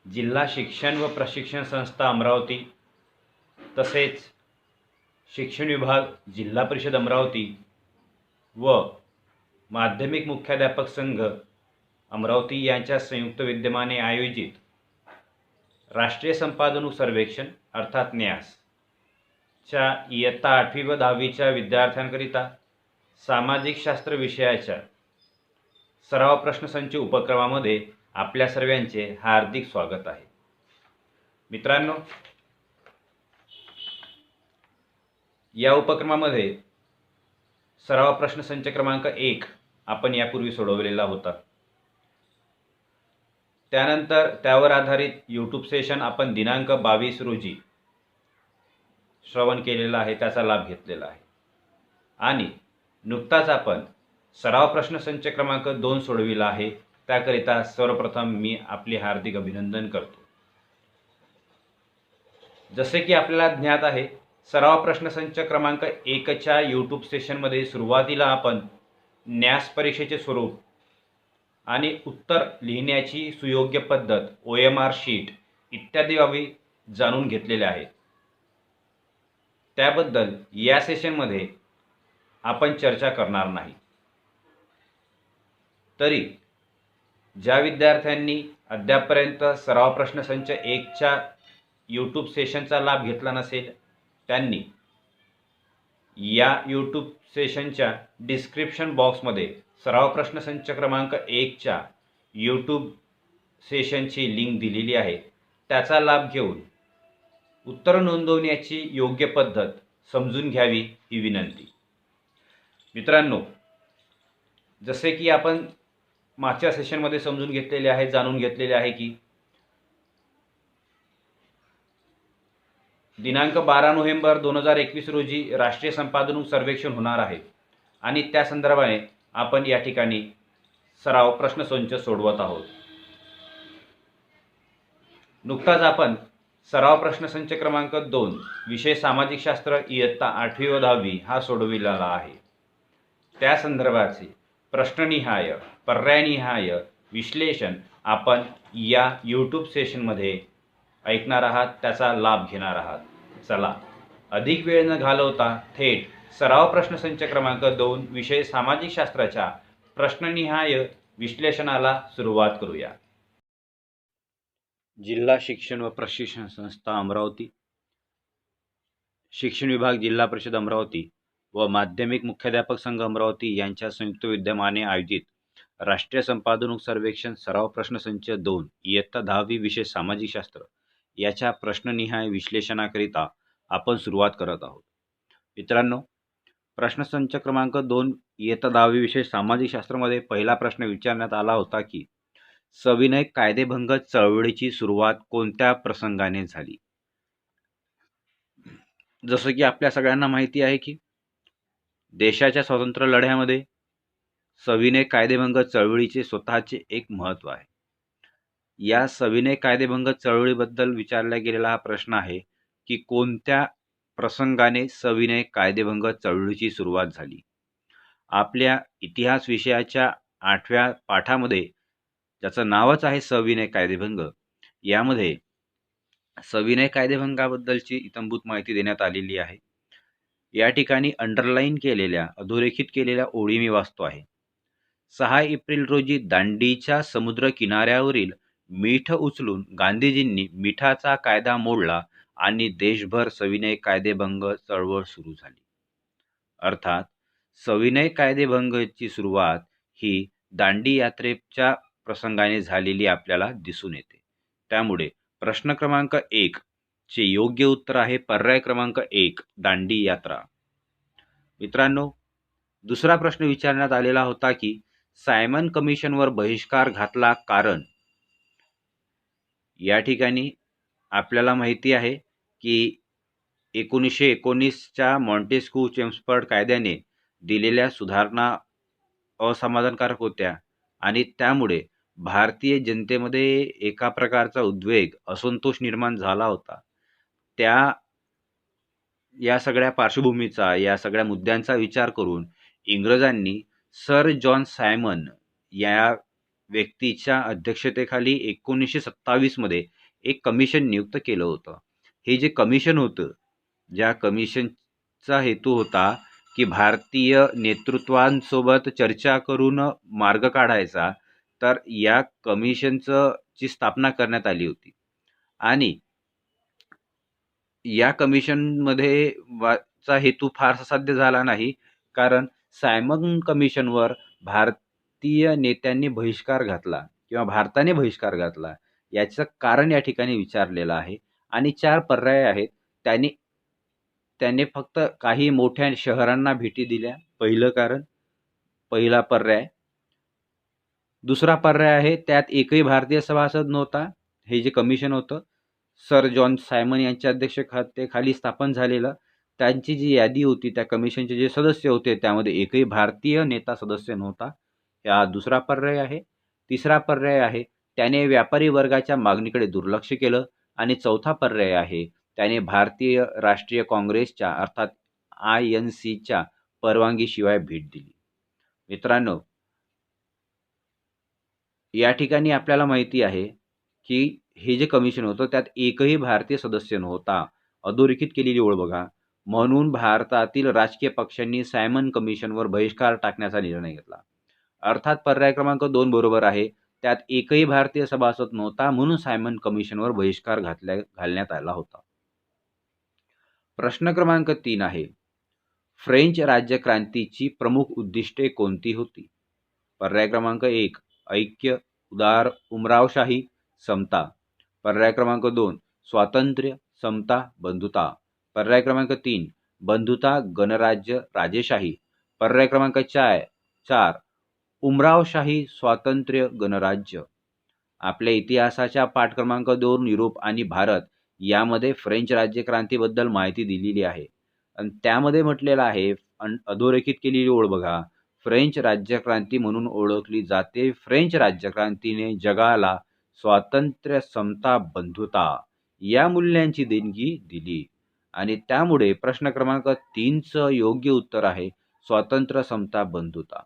जिल्हा शिक्षण व प्रशिक्षण संस्था अमरावती तसेच शिक्षण विभाग जिल्हा परिषद अमरावती व माध्यमिक मुख्याध्यापक संघ अमरावती यांच्या संयुक्त विद्यमाने आयोजित राष्ट्रीय संपादन सर्वेक्षण अर्थात न्यास च्या इयत्ता 8वी व 10वीच्या विद्यार्थ्यांकरिता सामाजिक शास्त्र विषयाच्या सराव प्रश्नसंच उपक्रमामध्ये आपल्या सर्वांचे हार्दिक स्वागत आहे. मित्रांनो, या उपक्रमामध्ये सराव प्रश्नसंच क्रमांक 1 आपण यापूर्वी सोडवलेला होता. त्यानंतर त्यावर आधारित यूट्यूब सेशन आपण दिनांक 22 रोजी श्रवण केलेला आहे, त्याचा लाभ घेतलेला आहे. आणि नुकताच आपण सराव प्रश्नसंच क्रमांक 2 सोडविला आहे. त्याकरिता सर्वप्रथम मी आपले हार्दिक अभिनंदन करतो. जसे की आपल्याला ज्ञात आहे, सराव प्रश्नसंच क्रमांक 1च्या यूट्यूब सेशनमध्ये सुरुवातीला आपण न्यास परीक्षेचे स्वरूप आणि उत्तर लिहिण्याची सुयोग्य पद्धत, OMR शीट इत्यादी बाबी जाणून घेतलेल्या आहेत. त्याबद्दल या सेशनमध्ये आपण चर्चा करणार नाही. तरी ज्या विद्यार्थ्यांनी अद्यापपर्यंत सराव प्रश्नसंच 1च्या यूट्यूब सेशनचा लाभ घेतला नसेल, त्यांनी या यूट्यूब सेशनच्या डिस्क्रिप्शन बॉक्समध्ये सराव प्रश्नसंच क्रमांक 1च्या यूट्यूब सेशनची लिंक दिलेली आहे. त्याचा लाभ घेऊन उत्तर नोंदवण्याची योग्य पद्धत समजून घ्यावी ही विनंती. मित्रांनो, जसे की आपण मागच्या सेशनमध्ये समजून घेतलेले आहे, जाणून घेतलेले आहे की दिनांक 12 नोव्हेंबर 2021 रोजी राष्ट्रीय संपादन सर्वेक्षण होणार आहे आणि त्या संदर्भाने आपण या ठिकाणी सराव प्रश्नसंच सोडवत आहोत. नुकताच आपण सराव प्रश्नसंच क्रमांक 2 विषय सामाजिक शास्त्र इयत्ता 8वी व 10वी हा सोडविलेला आहे. त्या संदर्भाचे प्रश्ननिहाय, पर्यायनिहाय विश्लेषण आपण या यूट्यूब सेशनमध्ये ऐकणार आहात, त्याचा लाभ घेणार आहात. चला, अधिक वेळ न घालवता थेट सराव प्रश्नसंच क्रमांक 2 विषय सामाजिक शास्त्राच्या प्रश्ननिहाय विश्लेषणाला सुरुवात करूया. जिल्हा शिक्षण व प्रशिक्षण संस्था अमरावती, शिक्षण विभाग जिल्हा परिषद अमरावती व माध्यमिक मुख्याध्यापक संघ अमरावती यांच्या संयुक्त विद्यमाने आयोजित राष्ट्रीय संपादन सर्वेक्षण सराव प्रश्नसंच 2 इयत्ता 10वी विषय सामाजिक शास्त्र याच्या प्रश्ननिहाय विश्लेषणाकरिता आपण सुरुवात करत आहोत. मित्रांनो, प्रश्नसंच क्रमांक 2 इयत्ता 10वी विषय सामाजिक शास्त्रामध्ये पहिला प्रश्न विचारण्यात आला होता की सविनय कायदेभंग चळवळीची सुरुवात कोणत्या प्रसंगाने झाली. जसं की आपल्या सगळ्यांना माहिती आहे की देशाच्या स्वातंत्र्य लढ्यामध्ये सविनय कायदेभंग चळवळीचे स्वतःचे एक महत्त्व आहे. या सविनय कायदेभंग चळवळीबद्दल विचारला गेलेला हा प्रश्न आहे की कोणत्या प्रसंगाने सविनय कायदेभंग चळवळीची सुरुवात झाली. आपल्या इतिहास विषयाच्या 8व्या पाठामध्ये, ज्याचं नावच आहे सविनय कायदेभंग, यामध्ये सविनय कायदेभंगाबद्दलची इत्थंभूत माहिती देण्यात आलेली आहे. या ठिकाणी अंडरलाईन केलेल्या, अधोरेखित केलेल्या ओळी मी वाचतो आहे. 6 एप्रिल रोजी दांडीच्या समुद्र किनाऱ्यावरील मीठ उचलून गांधीजींनी मिठाचा कायदा मोडला आणि देशभर सविनय कायदेभंग चळवळ सुरू झाली. अर्थात सविनय कायदेभंगची सुरुवात ही दांडी यात्रेच्या प्रसंगाने झालेली आपल्याला दिसून येते. त्यामुळे प्रश्न क्रमांक 1 चे योग्य उत्तर आहे पर्याय क्रमांक 1, दांडी यात्रा. मित्रांनो, दुसरा प्रश्न विचारण्यात आलेला होता की सायमन कमिशनवर बहिष्कार घातला कारण. या ठिकाणी आपल्याला माहिती आहे की 1919च्या मॉन्टेस्क्यू चेम्सफर्ड कायद्याने दिलेल्या सुधारणा असमाधानकारक होत्या आणि त्यामुळे भारतीय जनतेमध्ये एका प्रकारचा उद्वेग, असंतोष निर्माण झाला होता. या सगळ्या पार्श्वभूमीचा, या सगळ्या मुद्द्यांचा विचार करून इंग्रजांनी सर जॉन सायमन या व्यक्तीच्या अध्यक्षतेखाली 1927 मध्ये एक कमिशन नियुक्त केलं होतं. हे जे कमिशन होतं, ज्या कमिशनचा हेतू होता की भारतीय नेतृत्वांसोबत चर्चा करून मार्ग काढायचा, तर या कमिशनची स्थापना करण्यात आली होती. आणि या कमिशनमध्ये चा हेतू फारसा साध्य झाला नाही, कारण सायमन कमिशनवर भारतीय नेत्यांनी बहिष्कार घातला किंवा भारताने बहिष्कार घातला. याचं कारण या ठिकाणी विचारलेलं आहे आणि 4 पर्याय आहेत. त्याने फक्त काही मोठ्या शहरांना भेटी दिल्या. पहिलं कारण, पहिला पर्याय. दुसरा पर्याय आहे त्यात एकही भारतीय सभासद नव्हता. हे जे कमिशन होतं सर जॉन सायमन यांच्या अध्यक्षतेखाली स्थापन झालेलं, त्यांची जी यादी होती, त्या कमिशनचे जे सदस्य होते त्यामध्ये एकही भारतीय नेता सदस्य नव्हता. हा दुसरा पर्याय आहे. तिसरा पर्याय आहे त्याने व्यापारी वर्गाच्या मागणीकडे दुर्लक्ष केलं. आणि चौथा पर्याय आहे त्याने भारतीय राष्ट्रीय काँग्रेसच्या अर्थात INCच्या परवानगीशिवाय भेट दिली. मित्रांनो, या ठिकाणी आपल्याला माहिती आहे की हे जे कमिशन होतं त्यात एकही भारतीय सदस्य नव्हता. अधोरेखित केलेली ओळ बघा. म्हणून भारतातील राजकीय पक्षांनी सायमन कमिशनवर बहिष्कार टाकण्याचा निर्णय घेतला. अर्थात पर्याय क्रमांक 2 बरोबर आहे. त्यात एकही भारतीय सभासद नव्हता, म्हणून सायमन कमिशनवर बहिष्कार घालण्यात आला होता. प्रश्न क्रमांक 3 आहे, फ्रेंच राज्यक्रांतीची प्रमुख उद्दिष्टे कोणती होती? पर्याय क्रमांक 1 ऐक्य, उमरावशाही, समता. पर्याय क्रमांक 2 स्वातंत्र्य, समता, बंधुता. पर्याय क्रमांक 3 बंधुता, गणराज्य, राजेशाही. पर्याय क्रमांक 4 उमरावशाही, स्वातंत्र्य, गणराज्य. आपल्या इतिहासाच्या पाठ क्रमांक 2 युरोप आणि भारत यामध्ये फ्रेंच राज्यक्रांतीबद्दल माहिती दिलेली आहे आणि त्यामध्ये म्हटलेलं आहे, अधोरेखित केलेली ओळ बघा. फ्रेंच राज्यक्रांती म्हणून ओळखली जाते. फ्रेंच राज्यक्रांतीने जगाला स्वातंत्र्य, समता, बंधुता या मूल्यांची देणगी दिली आणि त्यामुळे प्रश्न क्रमांक 3चं योग्य उत्तर आहे स्वातंत्र्य, समता, बंधुता.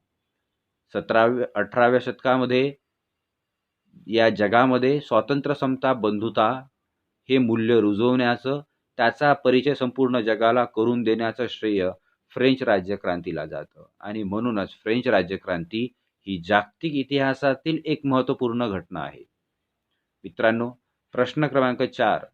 18व्या शतकामध्ये या जगामध्ये स्वातंत्र्य, समता, बंधुता हे मूल्य रुजवण्याचं, त्याचा परिचय संपूर्ण जगाला करून देण्याचं श्रेय फ्रेंच राज्यक्रांतीला जातं आणि म्हणूनच फ्रेंच राज्यक्रांती ही जागतिक इतिहासातील एक महत्त्वपूर्ण घटना आहे. मित्रांनो, प्रश्न क्रमांक 4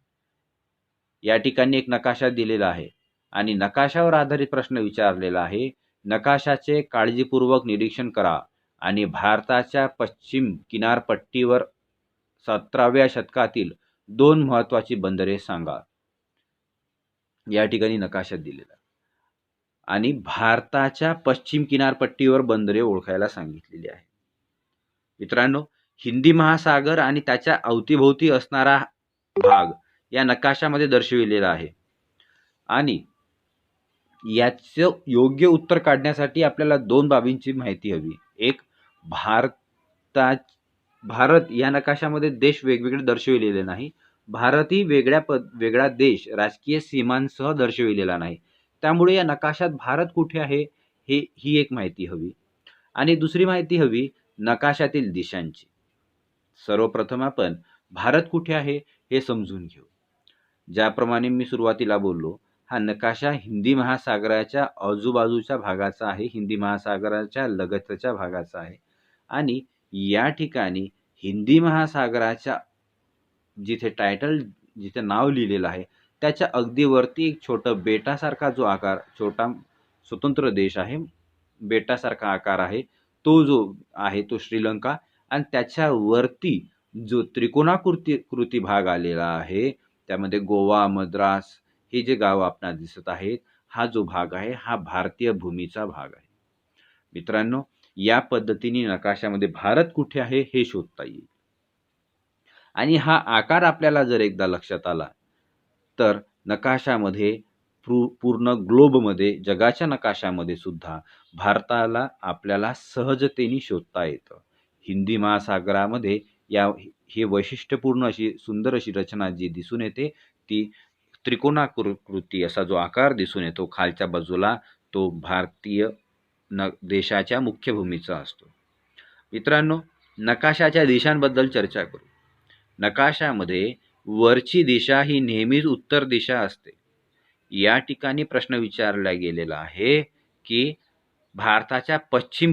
या ठिकाणी एक नकाशा दिलेला आहे आणि नकाशावर आधारित प्रश्न विचारलेला आहे. नकाशाचे काळजीपूर्वक निरीक्षण करा आणि भारताच्या पश्चिम किनारपट्टीवर 17व्या शतकातील 2 महत्त्वाची बंदरे सांगा. या ठिकाणी नकाशात दिलेला आणि भारताच्या पश्चिम किनारपट्टीवर बंदरे ओळखायला सांगितलेली आहे. मित्रांनो, हिंदी महासागर आणि त्याच्या अवतीभोवती असणारा भाग या नकाशामध्ये दर्शविलेला आहे आणि याचं योग्य उत्तर काढण्यासाठी आपल्याला 2 बाबींची माहिती हवी. एक, भारत या नकाशामध्ये देश वेगवेगळे दर्शविलेले नाही. भारतही वेगळा देश राजकीय सीमांसह दर्शविलेला नाही. त्यामुळे या नकाशात भारत कुठे आहे ही एक माहिती हवी. आणि दुसरी माहिती हवी नकाशातील दिशांची. सर्वप्रथम आपण भारत कुठे आहे हे समजून घेऊ. ज्याप्रमाणे मी सुरुवातीला बोललो, हा नकाशा हिंदी महासागराच्या आजूबाजूच्या भागाचा आहे, हिंदी महासागराच्या लगतच्या भागाचा आहे आणि या ठिकाणी हिंदी महासागराच्या जिथे नाव लिहिलेलं आहे त्याच्या अगदी वरती एक छोटं बेटासारखा जो आकार, छोटा स्वतंत्र देश आहे, बेटासारखा आकार आहे, तो जो आहे तो श्रीलंका आणि त्याच्या वरती जो त्रिकोणाकृती भाग आलेला आहे त्यामध्ये गोवा, मद्रास हे जे गाव आपल्याला दिसत आहेत, हा जो भाग आहे हा भारतीय भूमीचा भाग आहे. मित्रांनो, या पद्धतीने नकाशामध्ये भारत कुठे आहे हे शोधता येईल आणि हा आकार आपल्याला जर एकदा लक्षात आला तर नकाशामध्ये पूर्ण ग्लोबमध्ये, जगाच्या नकाशामध्ये सुद्धा भारताला आपल्याला सहजतेने शोधता येतं. हिंदी महासागरामध्ये हे वैशिष्ट्यपूर्ण अशी सुंदर अशी रचना जी दिसून येते ती त्रिकोणाकृती असा जो आकार दिसून येतो खालच्या बाजूला, तो भारतीय देशाच्या मुख्य भूमीचा असतो. मित्रांनो, नकाशाच्या दिशांबद्दल चर्चा करू. नकाशामध्ये वरची दिशा ही नेहमीच उत्तर दिशा असते. या ठिकाणी प्रश्न विचारला गेलेला आहे की भारताच्या पश्चिम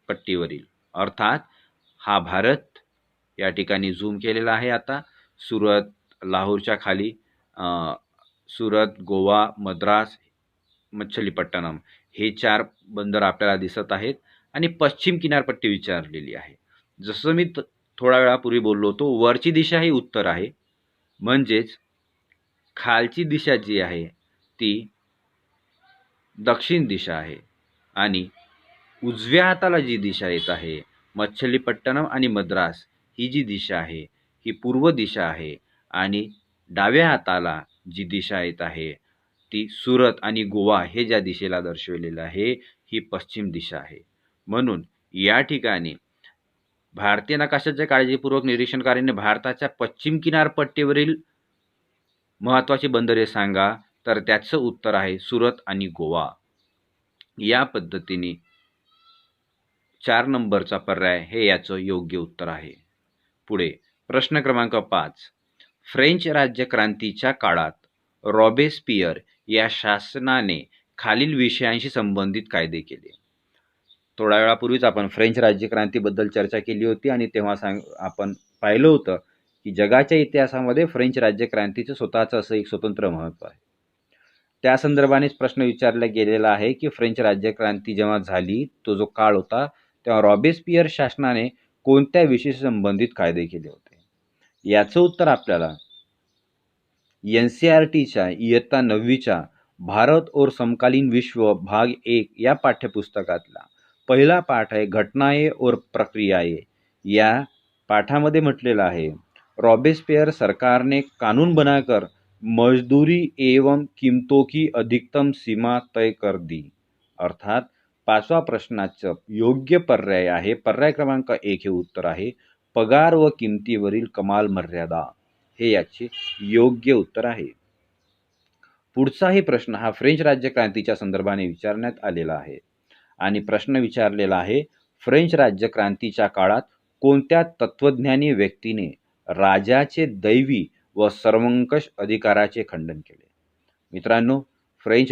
पट्टीवरील अर्थात हा भारत या ठिकाणी झूम केलेला आहे. आता सुरत, लाहोरच्या खाली सुरत, गोवा, मद्रास, मच्छलीपट्टणम हे 4 बंदर आपल्याला दिसत आहेत आणि पश्चिम किनारपट्टी विचारलेली आहे. जसं मी थोडा वेळापूर्वी बोललो होतो, वरची दिशा ही उत्तर आहे, म्हणजेच खालची दिशा जी आहे ती दक्षिण दिशा आहे आणि उजव्या हाताला जी दिशा येत आहे मच्छलीपट्टणम आणि मद्रास ही जी दिशा आहे ही पूर्व दिशा आहे आणि डाव्या हाताला जी दिशा येत आहे ती सुरत आणि गोवा हे ज्या दिशेला दर्शवलेलं आहे ही पश्चिम दिशा आहे. म्हणून या ठिकाणी भारतीय नकाशाचे काळजीपूर्वक निरीक्षणकारीने भारताच्या पश्चिम किनारपट्टीवरील महत्त्वाची बंदरे सांगा, तर त्याचं उत्तर आहे सुरत आणि गोवा. या पद्धतीने 4 नंबरचा पर्याय हे याचं योग्य उत्तर आहे. पुढे प्रश्न क्रमांक 5. फ्रेंच राज्यक्रांतीच्या काळात रॉबेस्पियर या शासनाने खालील विषयांशी संबंधित कायदे केले. थोड्या वेळापूर्वीच आपण फ्रेंच राज्यक्रांतीबद्दल चर्चा केली होती आणि तेव्हा आपण पाहिलं होतं की जगाच्या इतिहासामध्ये फ्रेंच राज्यक्रांतीचं स्वतःचं असं एक स्वतंत्र महत्त्व आहे. त्या संदर्भानेच प्रश्न विचारला गेलेला आहे की फ्रेंच राज्यक्रांती जेव्हा झाली, तो जो काळ होता, तेव्हा रॉबेस्पियर शासनाने कोणत्या विषयाशी संबंधित कायदे केले होते. याचं उत्तर आपल्याला NCERTच्या इयत्ता 9वीच्या भारत और समकालीन विश्व भाग 1 या पाठ्यपुस्तकातला पहिला पाठ आहे घटनाएं और प्रक्रियाएं. या पाठामध्ये म्हटलेलं आहे, रॉबेस्पियर सरकार ने कानून बनाकर मजदूरी एवं कीमतों की अधिकतम सीमा तय कर दी. अर्थात 5व्या प्रश्नाचं योग्य पर्याय आहे, पर्याय क्रमांक 1 हे उत्तर आहे, पगार व किमतीवरील कमाल मर्यादा हे याचे योग्य उत्तर आहे. पुढचाही प्रश्न हा फ्रेंच राज्यक्रांतीच्या संदर्भाने विचारण्यात आलेला आहे आणि प्रश्न विचारलेला आहे, फ्रेंच राज्यक्रांतीच्या काळात कोणत्या तत्वज्ञानी व्यक्तीने राजाचे दैवी व सर्वंकष अधिकाराचे खंडन केले. मित्रांनो, फ्रेंच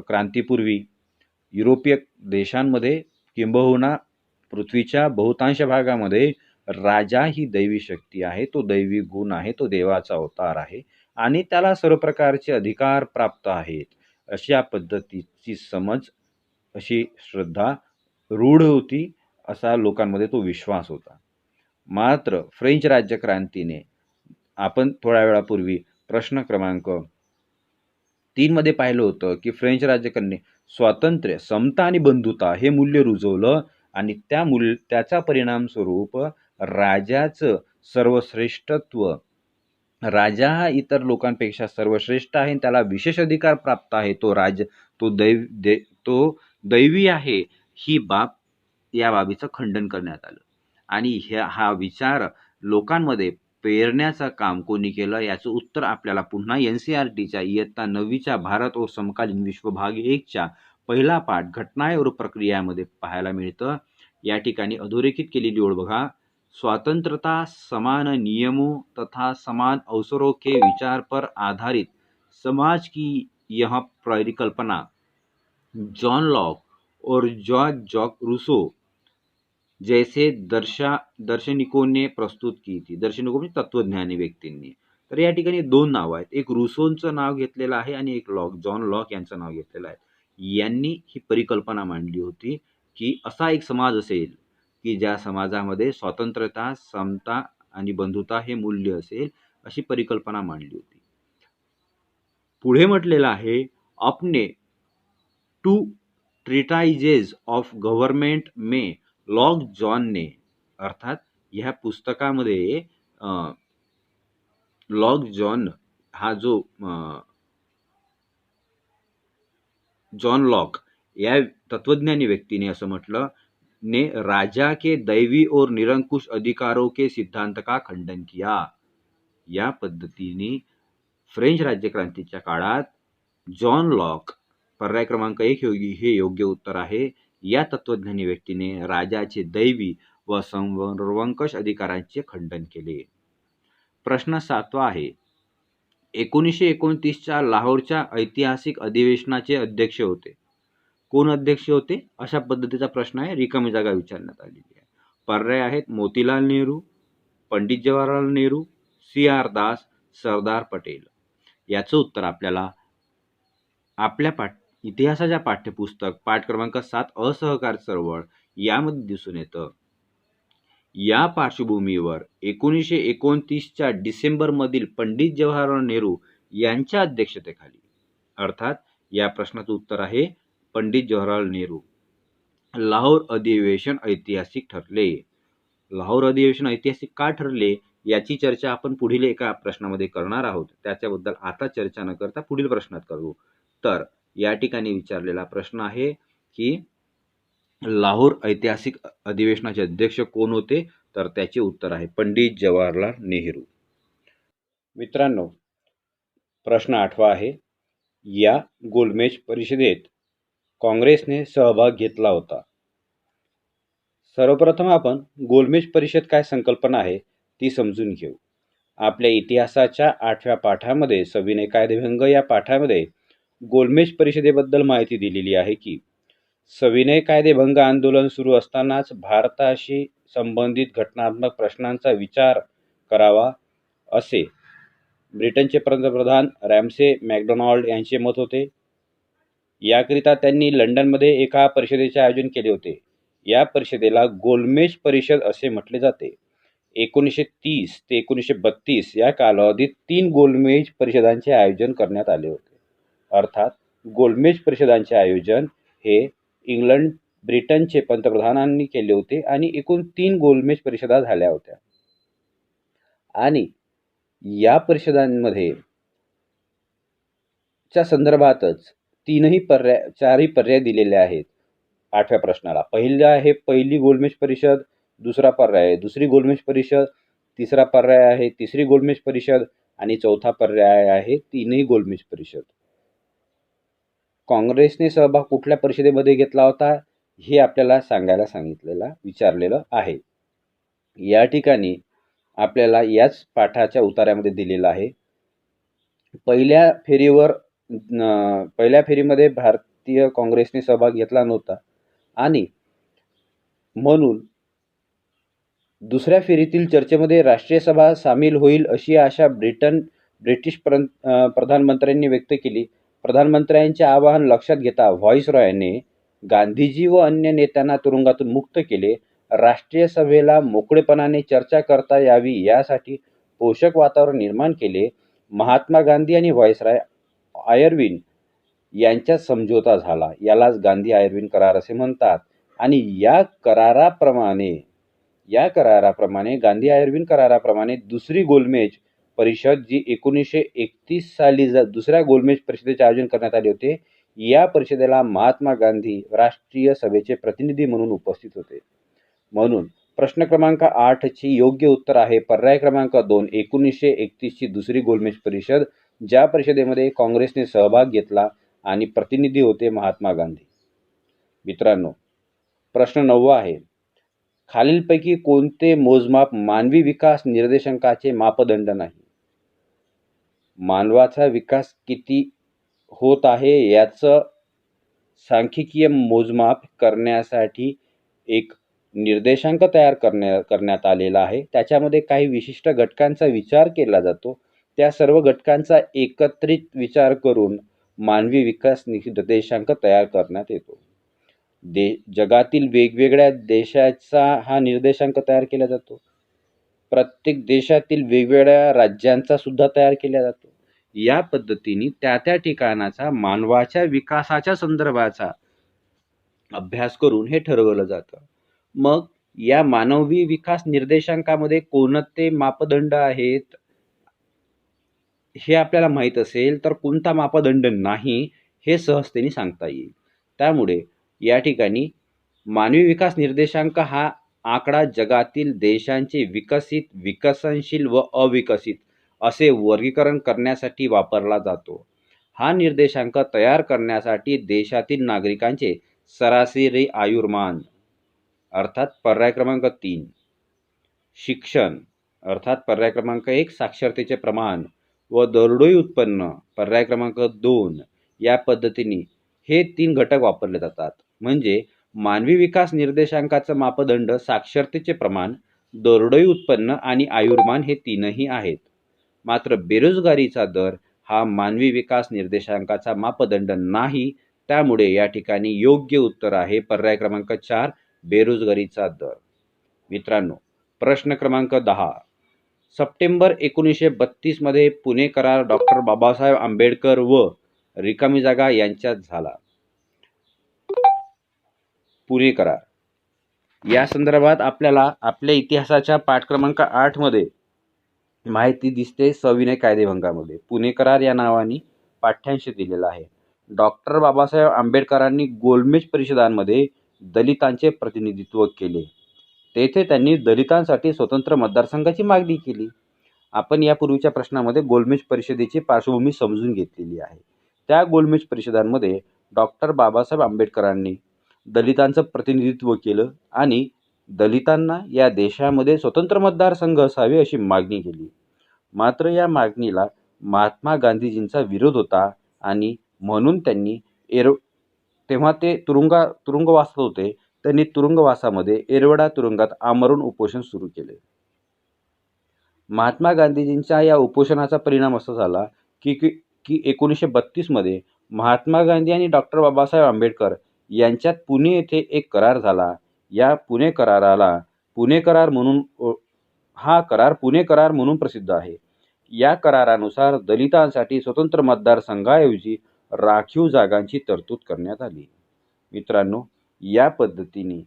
क्रांतीपूर्वी युरोपीय देशांमध्ये किंबहुना पृथ्वीच्या बहुतांश भागामध्ये राजा ही दैवी शक्ती आहे, तो दैवी गुण आहे, तो देवाचा अवतार आहे आणि त्याला सर्व प्रकारचे अधिकार प्राप्त आहेत, अशा पद्धतीची समज, अशी श्रद्धा रूढ होती, असा लोकांमध्ये तो विश्वास होता. मात्र फ्रेंच राज्यक्रांतीने, आपण थोड्या वेळापूर्वी प्रश्न क्रमांक 3 मध्ये पाहिलं होतं की फ्रेंच राज्यकर्त्यांनी स्वातंत्र्य, समता आणि बंधुता हे मूल्य रुजवलं आणि त्याचा परिणाम स्वरूप राजाचं सर्वश्रेष्ठत्व, राजा हा इतर लोकांपेक्षा सर्वश्रेष्ठ आहे, त्याला विशेष अधिकार प्राप्त आहे, तो दैवी आहे, ही बाब, या बाबीचं खंडन करण्यात आलं आणि हा विचार लोकांमध्ये पेरण्याचं काम कोणी केलं, याचं उत्तर आपल्याला पुन्हा NCERTच्या इयत्ता 9वीच्या भारत और समकालीन विश्व भाग 1च्या पहिला पाठ घटनाएं और प्रक्रियामध्ये पाहायला मिळतं. या ठिकाणी अधोरेखित केलेली ओळ बघा, स्वतंत्रता, समान नियमों तथा समान अवसरों के विचार पर आधारित समाज की यह परिकल्पना जॉन लॉक और जॉक रूसो जैसे दर्शनिकों ने प्रस्तुत की थी. दर्शनिकों म्हणजे तत्वज्ञानी व्यक्तींनी. तर या ठिकाणी 2 नावं आहेत, एक रूसोंचं नाव घेतलेलं आहे आणि एक जॉन लॉक यांचं नाव घेतलेलं आहे. यांनी ही परिकल्पना मांडली होती की असा एक समाज असेल की ज्या समाजामध्ये स्वातंत्र्यता, समता आणि बंधुता हे मूल्य असेल, अशी परिकल्पना मांडली होती. पुढे म्हटलेलं आहे, अपने 2 ट्रीटाइजेस ऑफ गव्हर्नमेंट में लॉक जॉन ने, अर्थात ह्या पुस्तकामध्ये लॉक जॉन हा जो जॉन लॉक या तत्वज्ञानी व्यक्तीने असं म्हटलं, ने राजा के दैवी और निरंकुश अधिकारों के सिद्धांत का खंडन किया. या पद्धतीने फ्रेंच राज्यक्रांतीच्या काळात जॉन लॉक, पर्याय क्रमांक 1 हे योग्य उत्तर आहे, या तत्वज्ञानी व्यक्तीने राजाचे दैवी व सर्वंकष अधिकारांचे खंडन केले. प्रश्न 7वा आहे. 1929च्या लाहोरच्या ऐतिहासिक अधिवेशनाचे अध्यक्ष होते. कोण अध्यक्ष होते? अशा पद्धतीचा प्रश्न आहे. रिकामी जागा विचारण्यात आलेली आहे. पर्याय आहेत मोतीलाल नेहरू, पंडित जवाहरलाल नेहरू, CR दास, सरदार पटेल. याचं उत्तर आपल्याला आपल्या इतिहासाच्या पाठ्यपुस्तक पाठ क्रमांक 7 असहकार चळवळ यामध्ये दिसून येतं. या पार्श्वभूमीवर 1929च्या डिसेंबरमधील पंडित जवाहरलाल नेहरू यांच्या अध्यक्षतेखाली, अर्थात या प्रश्नाचं उत्तर आहे पंडित जवाहरलाल नेहरू, लाहोर अधिवेशन ऐतिहासिक ठरले. लाहोर अधिवेशन ऐतिहासिक का ठरले याची चर्चा आपण पुढील एका प्रश्नामध्ये करणार आहोत. त्याच्याबद्दल आता चर्चा न करता पुढील प्रश्नात करू. तर या ठिकाणी विचारलेला प्रश्न आहे की लाहोर ऐतिहासिक अधिवेशनाचे अध्यक्ष कोण होते? तर त्याचे उत्तर आहे पंडित जवाहरलाल नेहरू. मित्रांनो, प्रश्न 8वा आहे. या गोलमेज परिषदेत काँग्रेसने सहभाग घेतला होता. सर्वप्रथम आपण गोलमेज परिषद काय संकल्पना आहे ती समजून घेऊ. आपल्या इतिहासाच्या 8व्या पाठामध्ये सविनय कायदेभंग या पाठामध्ये गोलमेज परिषदेबद्दल माहिती दिलेली आहे की सविनय कायदेभंग आंदोलन सुरू असतानाच भारताशी संबंधित घटनात्मक प्रश्नांचा विचार करावा असे ब्रिटनचे पंतप्रधान रॅमसे मॅकडोनाल्ड यांचे मत होते. याकरिता त्यांनी लंडनमध्ये एका परिषदेचे आयोजन केले होते. या परिषदेला गोलमेज परिषद असे म्हटले जाते. 1930 ते 1932 या कालावधीत 3 गोलमेज परिषदांचे आयोजन करण्यात आले होते. अर्थात गोलमेज परिषदांचे आयोजन हे इंग्लंड ब्रिटनचे पंतप्रधानांनी केले होते आणि एकूण 3 गोलमेज परिषदा झाल्या होत्या. आणि या परिषदांमध्ये च्या संदर्भातच चारही पर्याय दिलेले आहेत 8व्या प्रश्नाला. पहिला आहे पहिली गोलमेज परिषद, दुसरा पर्याय आहे दुसरी गोलमेज परिषद, तिसरा पर्याय आहे तिसरी गोलमेज परिषद आणि चौथा पर्याय आहे तीनही गोलमेज परिषद. काँग्रेसने सहभाग कुठल्या परिषदेमध्ये घेतला होता हे आपल्याला सांगायला विचारलेलं आहे. या ठिकाणी आपल्याला याच पाठाच्या उतार्यामध्ये दिलेलं आहे. पहिल्या फेरीमध्ये भारतीय काँग्रेसने सहभाग घेतला नव्हता आणि म्हणून दुसऱ्या फेरीतील चर्चेमध्ये राष्ट्रीय सभा सामील होईल अशी आशा ब्रिटिश प्रधानमंत्र्यांनी व्यक्त केली. प्रधानमंत्र्यांचे आवाहन लक्षात घेता व्हाईसरॉयने गांधीजी व अन्य नेत्यांना तुरुंगातून मुक्त केले. राष्ट्रीय सभेला मोकळेपणाने चर्चा करता यावी यासाठी पोषक वातावरण निर्माण केले. महात्मा गांधी आणि व्हाईसरॉय आयर्विन यांच्यात समझोता झाला. यालाच गांधी आयर्विन करार असे म्हणतात. आणि या कराराप्रमाणे गांधी आयर्विन कराराप्रमाणे दुसरी गोलमेज परिषद जी 1931 साली दुसऱ्या गोलमेज परिषदेचे आयोजन करण्यात आले होते. या परिषदेला महात्मा गांधी राष्ट्रीय सभेचे प्रतिनिधी म्हणून उपस्थित होते. म्हणून प्रश्न क्रमांक 8 ची योग्य उत्तर आहे पर्याय क्रमांक 2 1931 ची दुसरी गोलमेज परिषद, ज्या परिषदेमध्ये काँग्रेसने सहभाग घेतला आणि प्रतिनिधी होते महात्मा गांधी. मित्रांनो, प्रश्न 9वा आहे. खालीलपैकी कोणते मोजमाप मानवी विकास निर्देशांकाचे मापदंड नाही? मानवाचा विकास किती होत आहे याचं सांख्यिकीय मोजमाप करण्यासाठी एक निर्देशांक तयार करण्यात आलेला आहे. त्याच्यामध्ये काही विशिष्ट घटकांचा विचार केला जातो. त्या सर्व घटकांचा एकत्रित विचार करून मानवी विकास निर्देशांक तयार करण्यात येतो. जगातील वेगवेगळ्या देशाचा हा निर्देशांक तयार केला जातो. प्रत्येक देशातील वेगवेगळ्या राज्यांचा सुद्धा तयार केला जातो. या पद्धतीने त्या ठिकाणाचा मानवाच्या विकासाच्या संदर्भाचा अभ्यास करून हे ठरवलं जातं. मग या मानवी विकास निर्देशांकामध्ये कोणते मापदंड आहेत हे आपल्याला माहीत असेल तर कोणता मापदंड नाही हे सहजतेने सांगता येईल. त्यामुळे या ठिकाणी मानवी विकास निर्देशांक हा आकडा जगातील देशांचे विकसित, विकसनशील व अविकसित असे वर्गीकरण करण्यासाठी वापरला जातो. हा निर्देशांक तयार करण्यासाठी देशातील नागरिकांचे सरासरी आयुर्मान अर्थात पर्याय क्रमांक 3 शिक्षण अर्थात पर्याय क्रमांक 1 साक्षरतेचे प्रमाण व दरडोई उत्पन्न पर्याय क्रमांक 2 या पद्धतीने हे 3 घटक वापरले जातात. म्हणजे मानवी विकास निर्देशांकाचा मापदंड साक्षरतेचे प्रमाण, दरडोई उत्पन्न आणि आयुर्मान हे 3ही आहेत. मात्र बेरोजगारीचा दर हा मानवी विकास निर्देशांकाचा मापदंड नाही. त्यामुळे या ठिकाणी योग्य उत्तर आहे पर्याय क्रमांक 4 बेरोजगारीचा दर. मित्रांनो, प्रश्न क्रमांक 10. सप्टेंबर 1932 मध्ये पुणे करार डॉक्टर बाबासाहेब आंबेडकर व रिकामी जागा यांच्यात झाला. पुणे करार या संदर्भात आपल्याला आपल्या इतिहासाच्या पाठ क्रमांक 8 मध्ये माहिती दिसते. सविनय कायदेभंगामध्ये पुणे करार या नावाने पाठ्यांश दिलेला आहे. डॉक्टर बाबासाहेब आंबेडकरांनी गोलमेज परिषदांमध्ये दलितांचे प्रतिनिधित्व केले. तेथे त्यांनी दलितांसाठी स्वतंत्र मतदारसंघाची मागणी केली. आपण यापूर्वीच्या प्रश्नामध्ये गोलमेज परिषदेची पार्श्वभूमी समजून घेतलेली आहे. त्या गोलमेज परिषदांमध्ये डॉक्टर बाबासाहेब आंबेडकरांनी दलितांचं प्रतिनिधित्व केलं आणि दलितांना या देशामध्ये स्वतंत्र मतदारसंघ असावे अशी मागणी केली. मात्र या मागणीला महात्मा गांधीजींचा विरोध होता आणि म्हणून त्यांनी तेव्हा ते तुरुंगवासात होते. त्यांनी तुरुंगवासामध्ये येरवडा तुरुंगात आमरण उपोषण सुरू केले. महात्मा गांधीजींच्या या उपोषणाचा परिणाम असा झाला की 1932 मध्ये महात्मा गांधी आणि डॉक्टर बाबासाहेब आंबेडकर यांच्यात पुणे येथे एक करार झाला. या पुणे कराराला पुणे करार म्हणून प्रसिद्ध आहे. या करारानुसार दलितांसाठी स्वतंत्र मतदारसंघाऐवजी राखीव जागांची तरतूद करण्यात आली. मित्रांनो, या पद्धतीने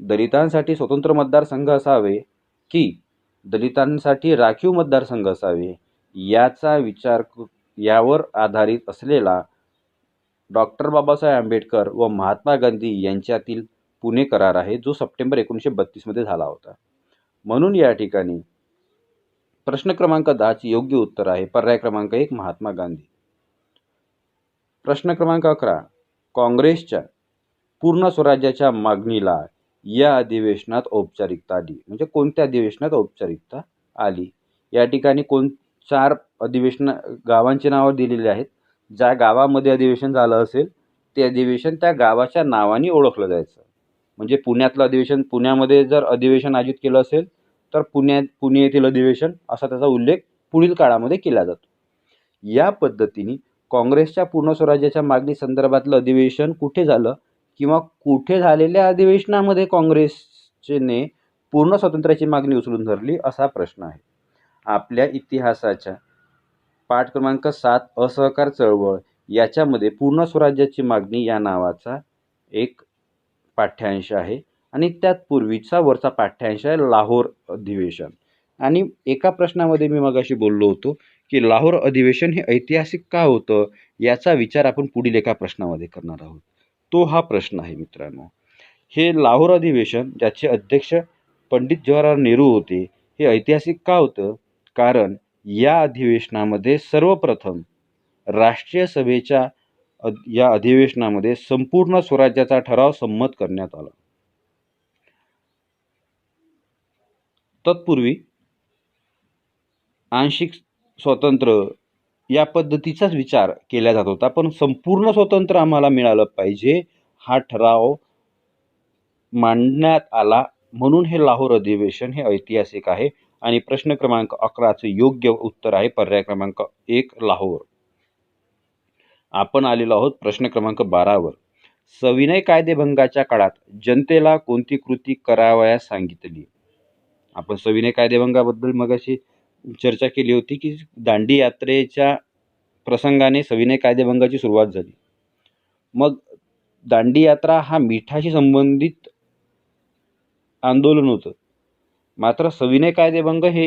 दलितांसाठी स्वतंत्र मतदारसंघ असावे की दलितांसाठी राखीव मतदारसंघ असावे यावर आधारित असलेला डॉक्टर बाबासाहेब आंबेडकर व महात्मा गांधी यांच्यातील पुणे करार आहे, जो सप्टेंबर 1932 मध्ये झाला होता. म्हणून या ठिकाणी प्रश्न क्रमांक 10 चे योग्य उत्तर आहे पर्याय क्रमांक 1 महात्मा गांधी. प्रश्न क्रमांक 11. काँग्रेसच्या पूर्ण स्वराज्याच्या मागणीला या अधिवेशनात औपचारिकता आली. म्हणजे कोणत्या अधिवेशनात औपचारिकता आली? या ठिकाणी 4 अधिवेशन गावांची नावं दिलेली आहेत. ज्या गावामध्ये अधिवेशन झालं असेल ते अधिवेशन त्या गावाच्या नावाने ओळखलं जायचं. म्हणजे पुण्यातलं अधिवेशन, पुण्यामध्ये जर अधिवेशन आयोजित केलं असेल तर पुणे येथील अधिवेशन असा त्याचा उल्लेख पुढील काळामध्ये केला जातो. या पद्धतीने काँग्रेसच्या पूर्ण स्वराज्याच्या मागणी संदर्भातलं अधिवेशन कुठे झालं किंवा कुठे झालेल्या अधिवेशनामध्ये काँग्रेसने पूर्ण स्वातंत्र्याची मागणी उचलून धरली असा प्रश्न आहे. आपल्या इतिहासाच्या पाठ क्रमांक 7 असहकार चळवळ याच्यामध्ये पूर्ण स्वराज्याची मागणी या नावाचा एक पाठ्यांश आहे आणि त्यात पूर्वीचा वरचा पाठ्यांश आहे लाहोर अधिवेशन. आणि एका प्रश्नामध्ये मी मगाशी बोललो होतो की लाहोर अधिवेशन हे ऐतिहासिक का होतं याचा विचार आपण पुढील एका प्रश्नामध्ये करणार आहोत. तो हा प्रश्न आहे मित्रांनो. हे लाहोर अधिवेशन ज्याचे अध्यक्ष पंडित जवाहरलाल नेहरू होते हे ऐतिहासिक का होतं? कारण या अधिवेशनामध्ये सर्वप्रथम राष्ट्रीय सभेच्या या अधिवेशनामध्ये संपूर्ण स्वराज्याचा ठराव संमत करण्यात आला. तत्पूर्वी आंशिक स्वातंत्र्य या पद्धतीचाच विचार केला जात होता, पण संपूर्ण स्वातंत्र्य आम्हाला मिळालं पाहिजे हा ठराव मांडण्यात आला. म्हणून हे लाहोर अधिवेशन हे ऐतिहासिक आहे. आणि प्रश्न क्रमांक 11 चे योग्य उत्तर आहे पर्याय क्रमांक 1 लाहोर. आपण आलेलो आहोत प्रश्न क्रमांक 12 वर. सविनय कायदेभंगाच्या काळात जनतेला कोणती कृती करावयास सांगितली? आपण सविनय कायदेभंगाबद्दल मगाशी चर्चा केली होती की दांडी यात्रेच्या प्रसंगाने सविनय कायदेभंगाची सुरुवात झाली. मग दांडी यात्रा हा मिठाशी संबंधित आंदोलन होतं. मात्र सविनय कायदेभंग हे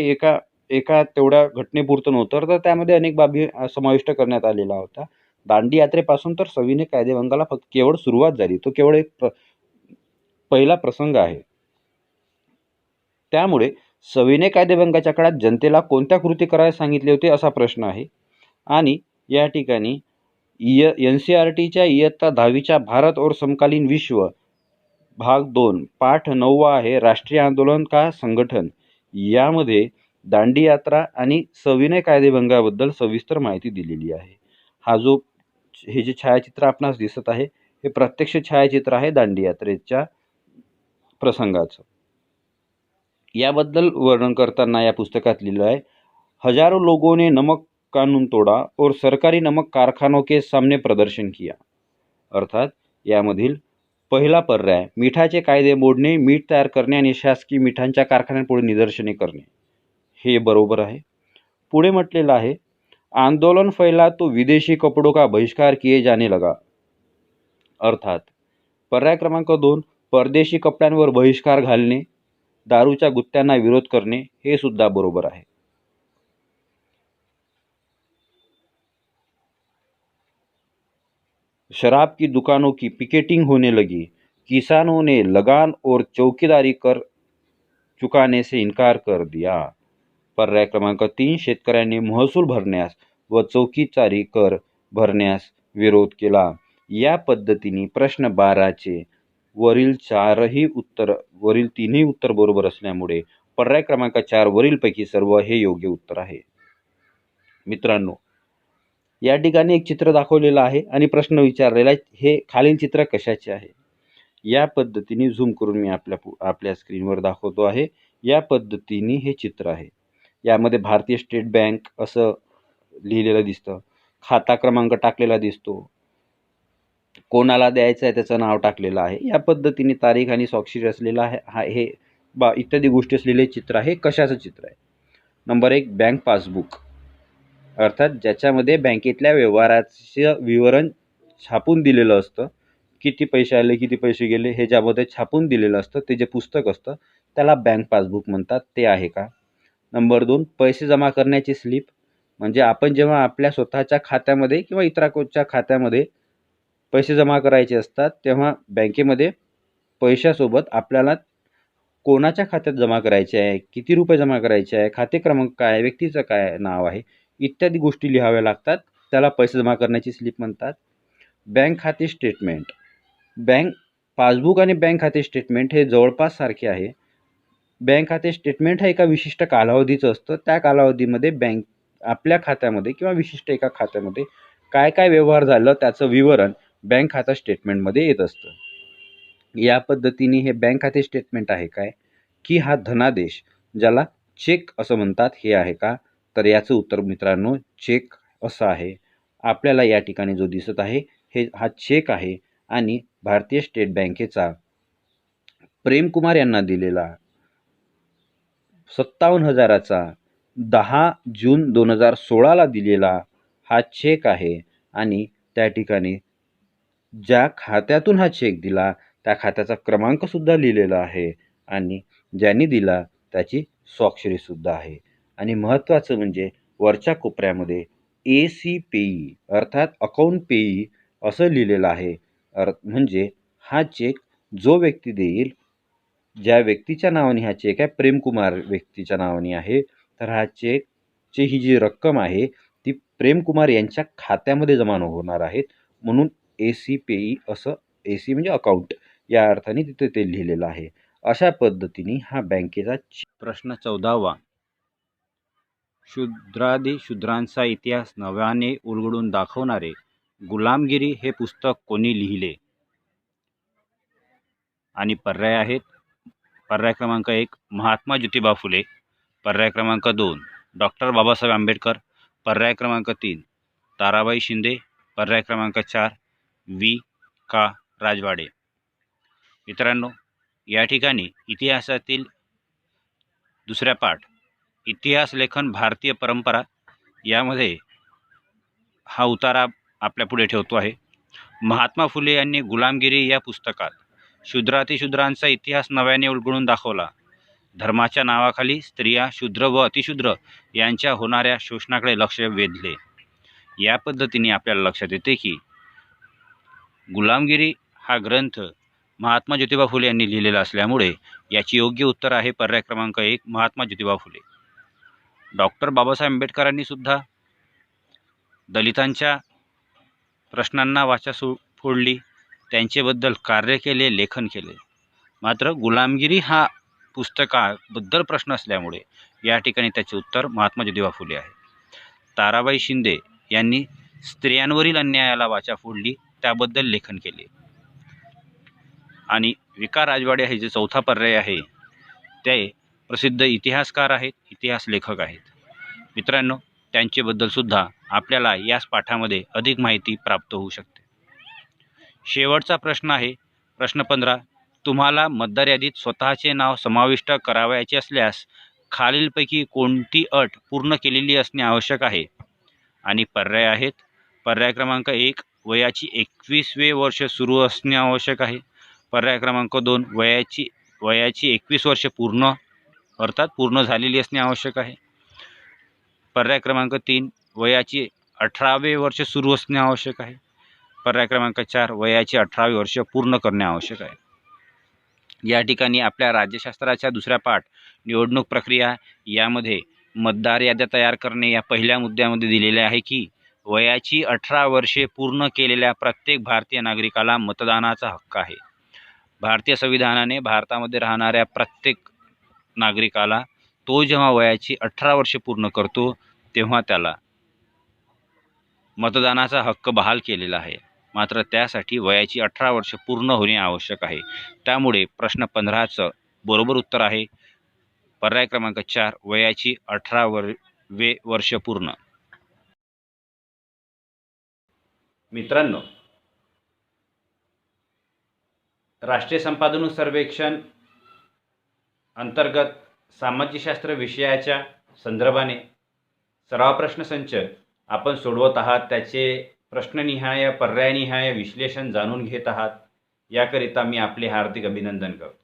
एका तेवढ्या घटनेपुरतं नव्हतं, तर त्यामध्ये अनेक बाबी समाविष्ट करण्यात आलेला होता. दांडी यात्रेपासून तर सविनय कायदेभंगाला फक्त केवळ सुरुवात झाली. तो केवळ एक पहिला प्रसंग आहे. त्यामुळे सविनय कायदेभंगाच्या काळात जनतेला कोणत्या कृती करायला सांगितले होते असा प्रश्न आहे. आणि या ठिकाणी NCERTच्या इयत्ता 10वीच्या भारत और समकालीन विश्व भाग 2 पाठ 9 आहे राष्ट्रीय आंदोलन का संगठन. यामध्ये दांडी यात्रा आणि सविनय कायदेभंगाबद्दल सविस्तर माहिती दिलेली आहे. हे जे छायाचित्र आपणास दिसत आहे हे प्रत्यक्ष छायाचित्र आहे दांडी यात्रेच्या प्रसंगाचं. याबद्दल वर्णन करताना या पुस्तकात लिहिलं आहे, हजारों लोगों ने नमक कानून तोडा और सरकारी नमक कारखानों के सामने प्रदर्शन किया. अर्थात यामधील पहिला पर्याय, मिठाचे कायदे मोडणे, मीठ तयार करणे आणि शासकीय मिठांच्या कारखान्यांपुढे निदर्शने करणे, हे बरोबर आहे. पुढे म्हटलेलं आहे, आंदोलन फैला तो विदेशी कपड़ों का बहिष्कार किए जाने लगा. अर्थात पर्याय क्रमांक 2, परदेशी कपड्यांवर बहिष्कार घालणे, दारूच्या गुत्त्यांना विरोध करणे, हे सुद्धा बरोबर आहे. शराब की दुकानों की पिकेटिंग होने लगी, किसानों ने लगान और चौकीदारी कर चुकाने से इनकार कर दिया. पर्याय क्रमांक 3, शेतकऱ्यांनी महसूल भरण्यास व चौकीदारी कर भरण्यास विरोध केला. या पद्धतीने प्रश्न 12चे वरील तीनही उत्तर बरोबर असल्यामुळे पर्याय क्रमांक 4 वरीलपैकी सर्व हे योग्य उत्तर आहे. मित्रांनो, या ठिकाणी एक चित्र दाखवलेलं आहे आणि प्रश्न विचारलेला आहे, हे खालील चित्र कशाचे आहे. या पद्धतीने झूम करून मी आपल्या स्क्रीनवर दाखवतो आहे. या पद्धतीने हे चित्र आहे. यामध्ये भारतीय स्टेट बँक असं लिहिलेलं दिसतं, खाता क्रमांक टाकलेला दिसतो, कोणाला द्यायचं आहे त्याचं नाव टाकलेलं आहे. या पद्धतीने तारीख आणि स्वाक्षरी असलेला आहे हे इत्यादी गोष्टी असलेले चित्र आहे. कशाचं चित्र आहे? नंबर 1, बँक पासबुक, अर्थात ज्याच्यामध्ये बँकेतल्या व्यवहाराचं विवरण छापून दिलेलं असतं, किती पैसे आले किती पैसे गेले हे ज्यामध्ये छापून दिलेलं असतं, ते जे पुस्तक असतं त्याला बँक पासबुक म्हणतात. ते आहे का? नंबर 2, पैसे जमा करण्याची स्लिप, म्हणजे आपण जेव्हा आपल्या स्वतःच्या खात्यामध्ये किंवा इतरांच्या खात्यामध्ये पैसे जमा करायचे असतात तेव्हा बँकेमध्ये पैशासोबत आपल्याला कोणाच्या खात्यात जमा करायचे आहे, किती रुपये जमा करायचे आहे, खाते क्रमांक काय, व्यक्तीचं काय नाव आहे, इत्यादी गोष्टी लिहाव्या लागतात. त्याला पैसे जमा करण्याची स्लिप म्हणतात. बँक खाते स्टेटमेंट, बँक पासबुक आणि बँक खाते स्टेटमेंट हे जवळपास सारखे आहे. बँक खाते स्टेटमेंट हे एका विशिष्ट कालावधीचं असतं. त्या कालावधीमध्ये बँक आपल्या खात्यामध्ये किंवा विशिष्ट एका खात्यामध्ये काय काय व्यवहार झालं त्याचं विवरण बँक खाता स्टेटमेंटमध्ये येत असतं. या पद्धतीने हे बँक खाते स्टेटमेंट आहे काय, की हा धनादेश ज्याला चेक असं म्हणतात हे आहे का? तर याचं उत्तर मित्रांनो चेक असं आहे. आपल्याला या ठिकाणी जो दिसत आहे हा चेक आहे आणि भारतीय स्टेट बँकेचा प्रेमकुमार यांना दिलेला 57,000चा 10 जून 2016ला दिलेला हा चेक आहे आणि त्या ठिकाणी ज्या खात्यातून हा चेक दिला त्या खात्याचा क्रमांक सुद्धा लिहिलेला आहे आणि ज्यांनी दिला त्याची स्वाक्षरी सुद्धा आहे. आणि महत्त्वाचं म्हणजे वरच्या कोपऱ्यामध्ये AC पेई अर्थात अकाउंट पेई असं लिहिलेलं आहे. म्हणजे हा चेक जो व्यक्ती देईल, ज्या व्यक्तीच्या नावाने हा चेक आहे, प्रेमकुमार व्यक्तीच्या नावाने आहे, तर हा चेकची ही जी रक्कम आहे ती प्रेमकुमार यांच्या खात्यामध्ये जमा होणार आहेत. म्हणून AC पेई असं, AC म्हणजे अकाउंट या अर्थाने तिथे ते लिहिलेलं आहे. अशा पद्धतीने हा बँकेचा प्रश्न 14वा, शूद्रांचा इतिहास नव्याने उलगडून दाखवणारे गुलामगिरी हे पुस्तक कोणी लिहिले? आणि पर्याय आहेत, पर्याय क्रमांक 1 महात्मा ज्योतिबा फुले, पर्याय क्रमांक 2 डॉक्टर बाबासाहेब आंबेडकर, पर्याय क्रमांक 3 ताराबाई शिंदे, पर्याय क्रमांक 4 V.का. राजवाडे. मित्रांनो, या ठिकाणी इतिहासातील दुसऱ्या पाठ इतिहास लेखन भारतीय परंपरा यामध्ये हा उतारा आपल्या पुढे ठेवतो आहे. महात्मा फुले यांनी गुलामगिरी या पुस्तकात शूद्रातिशूद्रांचा इतिहास नव्याने उलगडून दाखवला. धर्माच्या नावाखाली स्त्रिया, शूद्र व अतिशूद्र यांच्या होणाऱ्या शोषणाकडे लक्ष वेधले. या पद्धतीने आपल्याला लक्षात येते की गुलामगिरी हा ग्रंथ महात्मा ज्योतिबा फुले यांनी लिहिलेला असल्यामुळे याची योग्य उत्तर आहे पर्याय क्रमांक 1 महात्मा ज्योतिबा फुले. डॉक्टर बाबासाहेब आंबेडकरांनी सुद्धा दलितांच्या प्रश्नांना वाचा फोडली, त्यांच्याबद्दल कार्य केले, लेखन केले. मात्र गुलामगिरी हा पुस्तकाबद्दल प्रश्न असल्यामुळे या ठिकाणी त्याचे उत्तर महात्मा ज्योतिबा फुले आहे. ताराबाई शिंदे यांनी स्त्रियांवरील अन्यायाला वाचा फोडली, त्याबद्दल लेखन केले. आणि विका राजवाडे हे जे चौथा पर्याय आहे ते प्रसिद्ध इतिहासकार आहेत, इतिहास लेखक आहेत. मित्रांनो, त्यांच्याबद्दल सुद्धा आपल्याला याच पाठामध्ये अधिक माहिती प्राप्त होऊ शकते. शेवटचा प्रश्न आहे प्रश्न 15. तुम्हाला मतदार यादीत स्वतःचे नाव समाविष्ट करावयाचे असल्यास खालीलपैकी कोणती अट पूर्ण केलेली असणे आवश्यक आहे? आणि पर्याय आहेत. पर्याय क्रमांक 1, वयाची 21वे वर्ष सुरू असणे आवश्यक आहे. पर्याय क्रमांक 2, वयाची 21 वर्ष पूर्ण झालेली असणे आवश्यक आहे. पर्याय क्रमांक 3, वयाची 18वे वर्ष सुरू असणे आवश्यक आहे. पर्याय क्रमांक 4, वयाची 18वे वर्ष पूर्ण करणे आवश्यक आहे. या ठिकाणी आपल्या राज्यशास्त्राच्या दुसऱ्या पाठ निवडणूक प्रक्रिया यामध्ये मतदार याद्या तयार करणे या पहिल्या मुद्द्यामध्ये दिलेले आहे की वयाची 18 वर्षे पूर्ण केलेल्या प्रत्येक भारतीय नागरिकाला मतदानाचा हक्क आहे. भारतीय संविधानाने भारतामध्ये राहणाऱ्या प्रत्येक नागरिकाला तो जेव्हा वयाची 18 वर्षे पूर्ण करतो तेव्हा त्याला मतदानाचा हक्क बहाल केलेला आहे. मात्र त्यासाठी वयाची 18 वर्ष पूर्ण होणे आवश्यक आहे. त्यामुळे प्रश्न 15चं बरोबर उत्तर आहे पर्याय क्रमांक 4, वयाची 18वे वर्ष पूर्ण. मित्रांनो, राष्ट्रीय संपादन सर्वेक्षण अंतर्गत सामाजिकशास्त्र विषयाच्या संदर्भाने सराव प्रश्नसंच आपण सोडवत आहात. त्याचे प्रश्ननिहाय पर्यायनिहाय विश्लेषण जाणून घेत आहात. याकरिता मी आपले हार्दिक अभिनंदन करतो.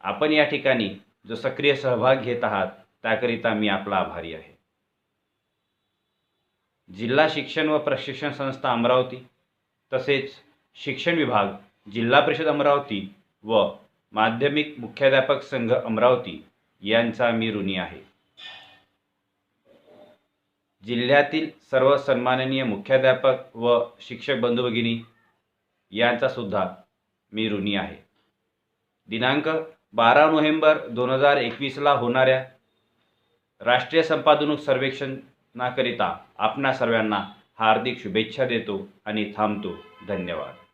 आपण या ठिकाणी जो सक्रिय सहभाग घेत आहात त्याकरिता मी आपला आभारी आहे. जिल्हा शिक्षण व प्रशिक्षण संस्था अमरावती तसेच शिक्षण विभाग जिल्हा परिषद अमरावती व माध्यमिक मुख्याध्यापक संघ अमरावती यांचा मी ऋणी आहे. जिल्ह्यातील सर्व सन्माननीय मुख्याध्यापक व शिक्षक बंधू भगिनी यांचा सुद्धा मी ऋणी आहे. दिनांक 12 नोव्हेंबर 2021ला होणाऱ्या राष्ट्रीय संपादन सर्वेक्षणाकरिता आपणा सर्वांना हार्दिक शुभेच्छा देतो आणि थांबतो. धन्यवाद.